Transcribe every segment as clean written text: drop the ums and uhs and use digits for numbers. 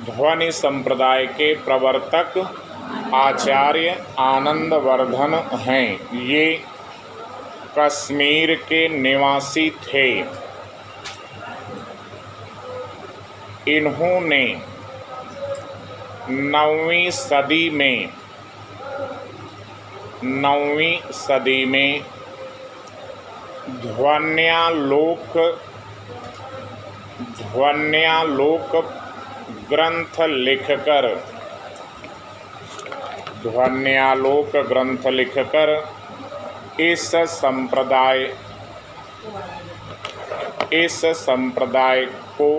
ध्वनि संप्रदाय के प्रवर्तक आचार्य आनंदवर्धन हैं। ये कश्मीर के निवासी थे। इन्होंने 9वीं सदी में ध्वन्यालोक ग्रंथ लिखकर इस संप्रदाय को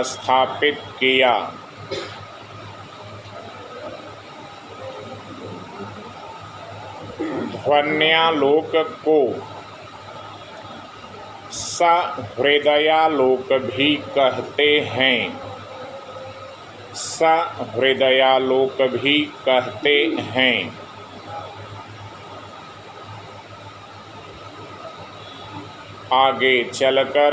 स्थापित किया। ध्वन्यालोक को सहृदयालोक भी कहते हैं। आगे चलकर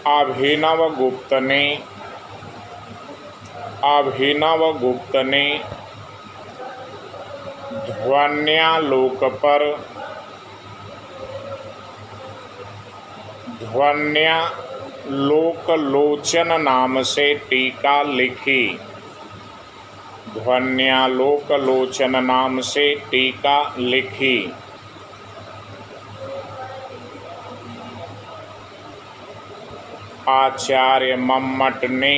अभिनवगुप्त ने ध्वन्यालोक पर ध्वन्यालोकलोचन नाम से टीका लिखी। आचार्य मम्मट ने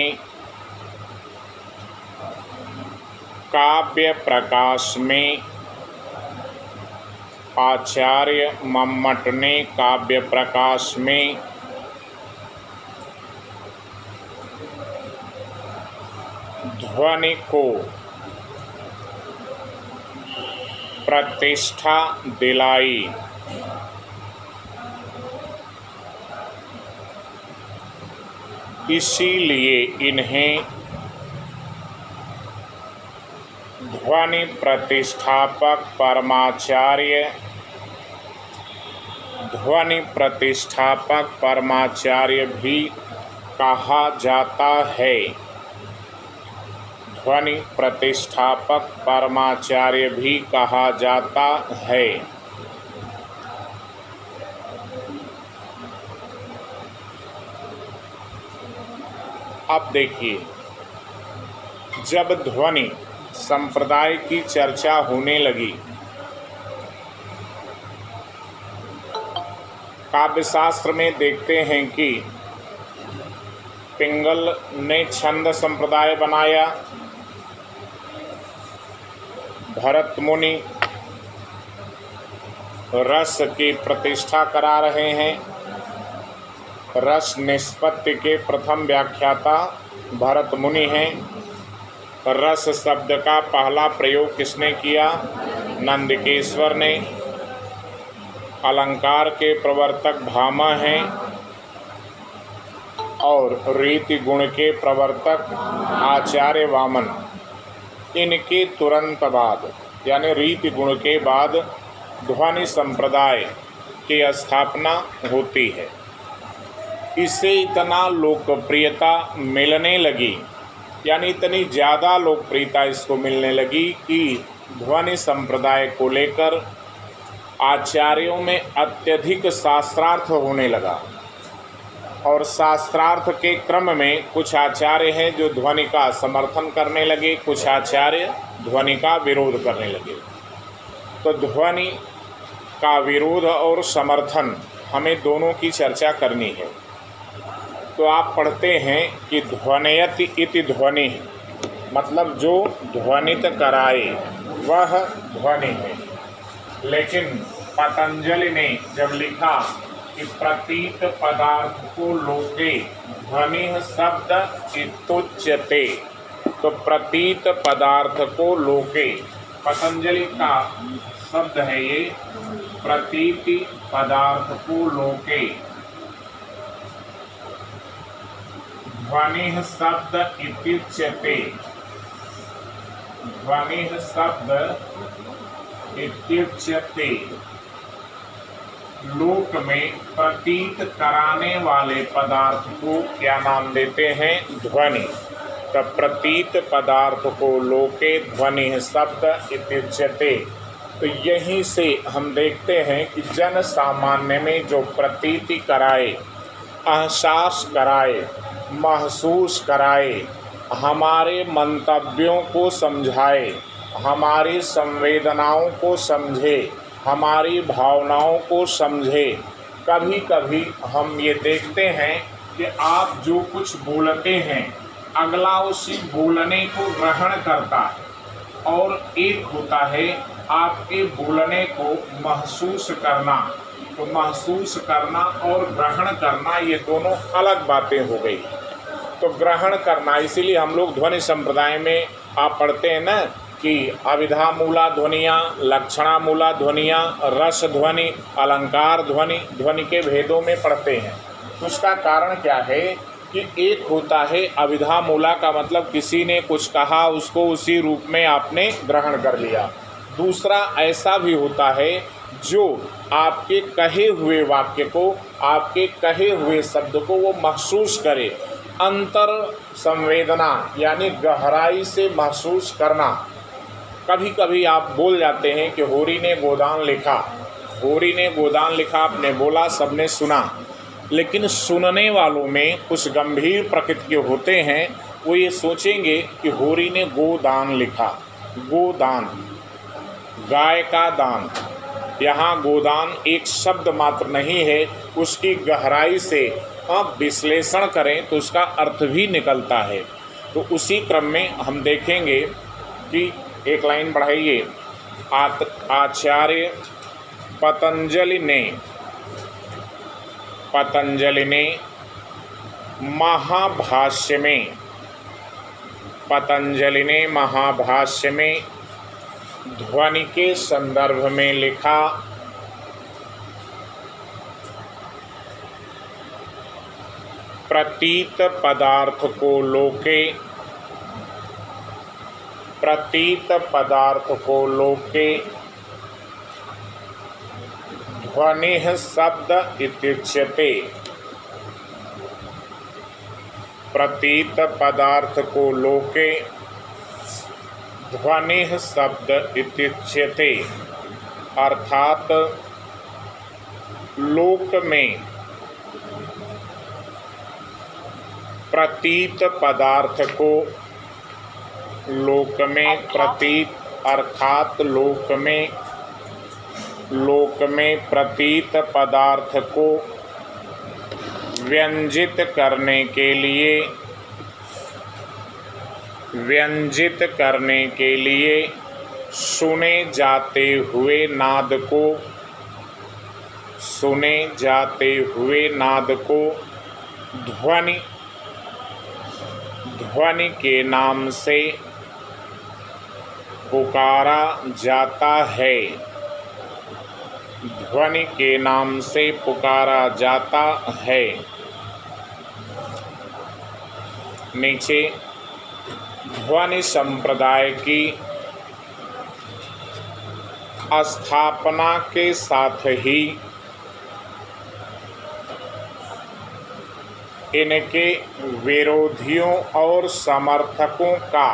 काव्य प्रकाश में ध्वनि को प्रतिष्ठा दिलाई। इसीलिए इन्हें ध्वनि प्रतिष्ठापक परमाचार्य भी कहा जाता है। अब देखिए, जब ध्वनि संप्रदाय की चर्चा होने लगी, काव्यशास्त्र में देखते हैं कि पिंगल ने छंद संप्रदाय बनाया, भरत मुनि रस की प्रतिष्ठा करा रहे हैं। रस निष्पत्ति के प्रथम व्याख्याता भरत मुनि हैं। रस शब्द का पहला प्रयोग किसने किया? नंदिकेश्वर ने। अलंकार के प्रवर्तक भामा हैं और रीति गुण के प्रवर्तक आचार्य वामन। इनके तुरंत बाद यानी रीति गुण के बाद ध्वनि संप्रदाय की स्थापना होती है। इससे इतना लोकप्रियता मिलने लगी, यानी इतनी ज़्यादा लोकप्रियता इसको मिलने लगी कि ध्वनि संप्रदाय को लेकर आचार्यों में अत्यधिक शास्त्रार्थ होने लगा। और शास्त्रार्थ के क्रम में कुछ आचार्य हैं जो ध्वनि का समर्थन करने लगे, कुछ आचार्य ध्वनि का विरोध करने लगे। तो ध्वनि का विरोध और समर्थन हमें दोनों की चर्चा करनी है। तो आप पढ़ते हैं कि ध्वनयति इति ध्वनि, मतलब जो ध्वनित कराए वह ध्वनि है। लेकिन पतंजलि ने जब लिखा कि प्रतीत पदार्थ को लोके ध्वनि शब्द इत्युच्यते, तो प्रतीत पदार्थ को लोके, पतंजलि का शब्द है ये, प्रतीति पदार्थ को लोके ध्वनि शब्द इत्युच्यते। लोक में प्रतीत कराने वाले पदार्थ को क्या नाम देते हैं? ध्वनि। तब प्रतीत पदार्थ को लोके ध्वनि शब्द इत्युच्यते। तो यहीं से हम देखते हैं कि जन सामान्य में जो प्रतीति कराए, एहसास कराए, महसूस कराए, हमारे मंतव्यों को समझाए, हमारी संवेदनाओं को समझे, हमारी भावनाओं को समझे। कभी कभी हम ये देखते हैं कि आप जो कुछ बोलते हैं अगला उसी बोलने को ग्रहण करता है, और एक होता है आपके बोलने को महसूस करना। तो महसूस करना और ग्रहण करना ये दोनों अलग बातें हो गई। तो ग्रहण करना, इसीलिए हम लोग ध्वनि संप्रदाय में आप पढ़ते हैं ना कि अभिधा मूला ध्वनियाँ, लक्षणा मूला ध्वनियाँ, रस ध्वनि, अलंकार ध्वनि, ध्वनि के भेदों में पढ़ते हैं। तो उसका कारण क्या है कि एक होता है अभिधा मूला का मतलब किसी ने कुछ कहा उसको उसी रूप में आपने ग्रहण कर लिया। दूसरा ऐसा भी होता है जो आपके कहे हुए वाक्य को, आपके कहे हुए शब्द को वो महसूस करे, अंतर संवेदना यानी गहराई से महसूस करना। कभी कभी आप बोल जाते हैं कि होरी ने गोदान लिखा, होरी ने गोदान लिखा, आपने बोला, सबने सुना, लेकिन सुनने वालों में कुछ गंभीर प्रकृति के होते हैं। वो ये सोचेंगे कि होरी ने गोदान लिखा। गोदान, गाय का दान। यहाँ गोदान एक शब्द मात्र नहीं है, उसकी गहराई से आप विश्लेषण करें तो उसका अर्थ भी निकलता है। तो उसी क्रम में हम देखेंगे कि एक लाइन बढ़ाइए। आचार्य पतंजलि ने महाभाष्य में, पतंजलि ने महाभाष्य में ध्वनि के संदर्भ में लिखा, प्रतीत पदार्थ को लोके, प्रतीत पदार्थ को लोके ध्वनिः शब्द इत्युच्यते। प्रतीत पदार्थ को लोके ध्वनिः शब्द इत्युच्यते। अर्थात लोक में प्रतीत पदार्थ को, लोक में प्रतीत अर्थात लोक में प्रतीत पदार्थ को व्यंजित करने के लिए सुने जाते हुए नाद को ध्वनि के नाम से पुकारा जाता है। ध्वनि के नाम से पुकारा जाता है। नीचे ध्वनि संप्रदाय की स्थापना के साथ ही इनके विरोधियों और समर्थकों का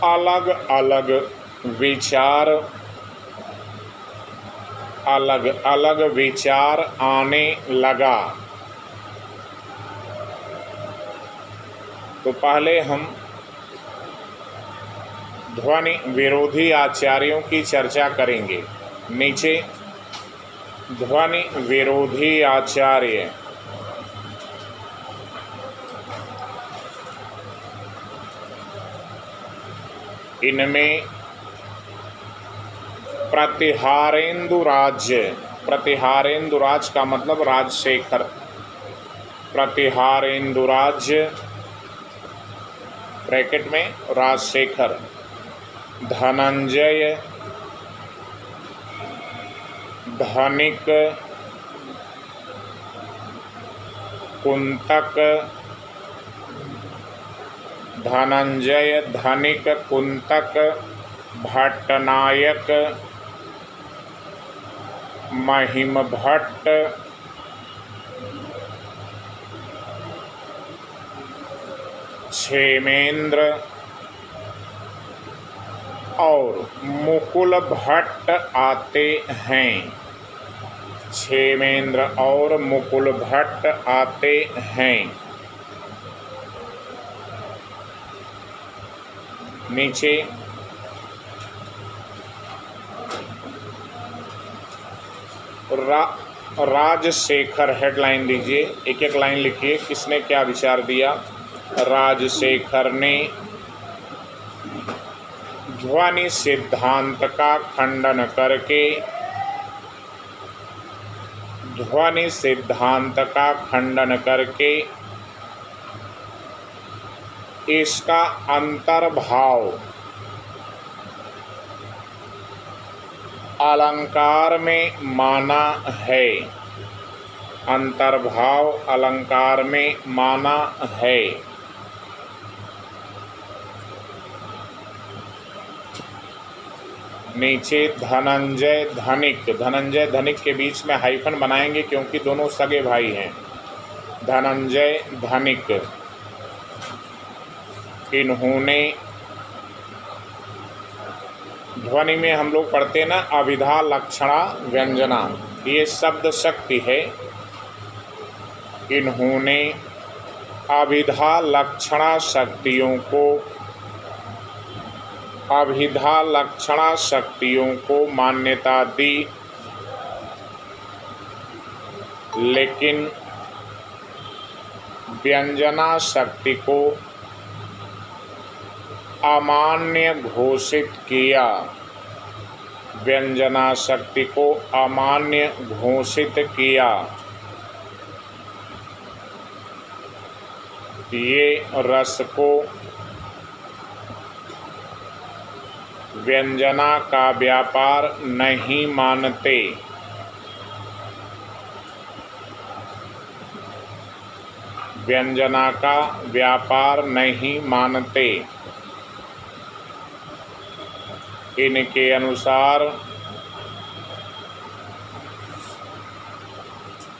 अलग अलग विचार आने लगा। तो पहले हम ध्वनि विरोधी आचार्यों की चर्चा करेंगे। नीचे ध्वनि विरोधी आचार्य, इनमें प्रतिहारेंदुराज का मतलब राजशेखर, प्रतिहारेंदुराज ब्रैकेट में राजशेखर, धनंजय, धनिक, कुंतक, धनंजय धनिक कुंतक भट्टनायक महिम भट्ट क्षेमेंद्र और मुकुल भट्ट आते हैं। क्षेमेंद्र और मुकुल भट्ट आते हैं। नीचे राजशेखर हेडलाइन दीजिए, एक एक लाइन लिखिए, किसने क्या विचार दिया। राजशेखर ने ध्वनि सिद्धांत का खंडन करके इसका अंतर्भाव अलंकार में माना है। अंतर्भाव अलंकार में माना है। नीचे धनंजय धनिक के बीच में हाइफन बनाएंगे क्योंकि दोनों सगे भाई हैं। धनंजय धनिक, इन्होंने, ध्वनि में हम लोग पढ़ते हैं ना अभिधा लक्षणा व्यंजना, ये शब्द शक्ति है। इन्होंने अभिधा लक्षणा शक्तियों को मान्यता दी, लेकिन व्यंजना शक्ति को अमान्य घोषित किया। व्यंजना शक्ति को अमान्य घोषित किया। ये रस को व्यंजना का व्यापार नहीं मानते। व्यंजना का व्यापार नहीं मानते। इनके अनुसार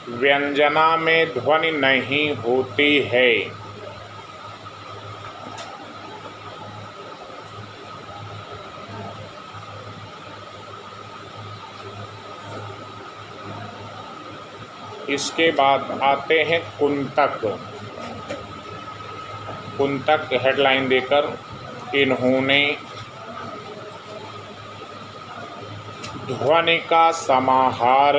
व्यंजना में ध्वनि नहीं होती है। इसके बाद आते हैं कुंतक हेडलाइन देकर, इन्होंने ध्वनि का समाहार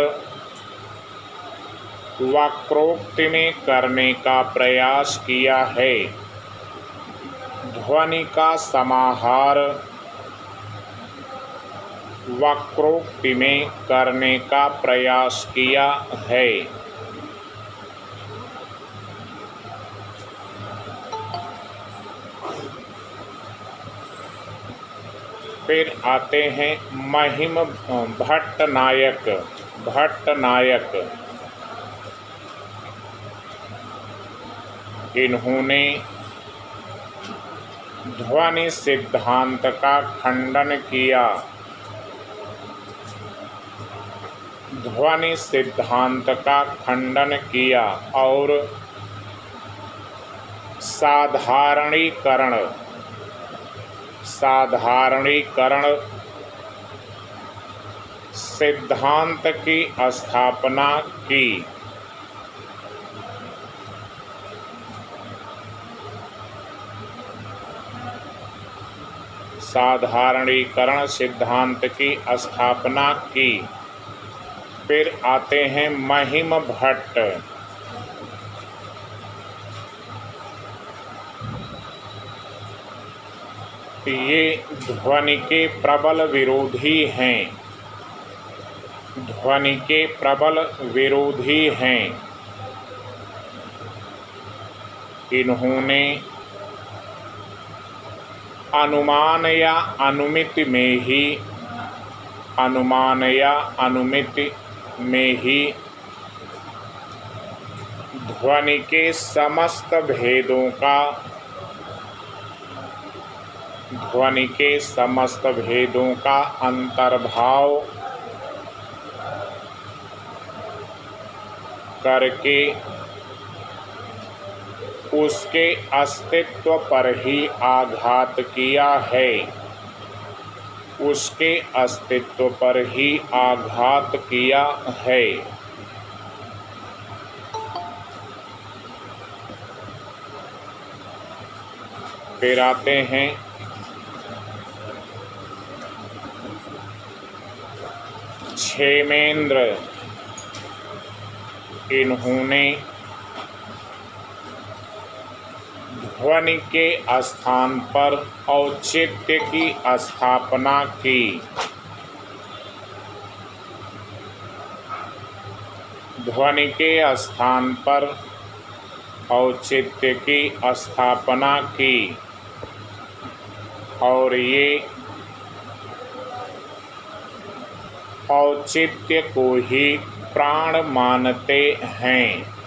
वक्रोक्ति में करने का प्रयास किया है। ध्वनि का समाहार वक्रोक्ति में करने का प्रयास किया है। फिर आते हैं महिम भट्टनायक। इन्होंने ध्वनि सिद्धांत का खंडन किया। और साधारणीकरण सिद्धांत की स्थापना की। साधारणीकरण सिद्धांत की स्थापना की। फिर आते हैं महिम भट्ट। ये ध्वनि के प्रबल विरोधी हैं। इन्होंने अनुमान या अनुमिति में ही ध्वनि के समस्त भेदों का ध्वनि के समस्त भेदों का अंतर्भाव करके उसके अस्तित्व पर ही आघात किया है, उसके अस्तित्व पर ही आघात किया है। फिर आते हैं क्षेमेंद्र। इन्होंने ध्वनि के स्थान पर औचित्य की स्थापना की। ध्वनि के स्थान पर औचित्य की स्थापना की और ये औचित्य को ही प्राण मानते हैं।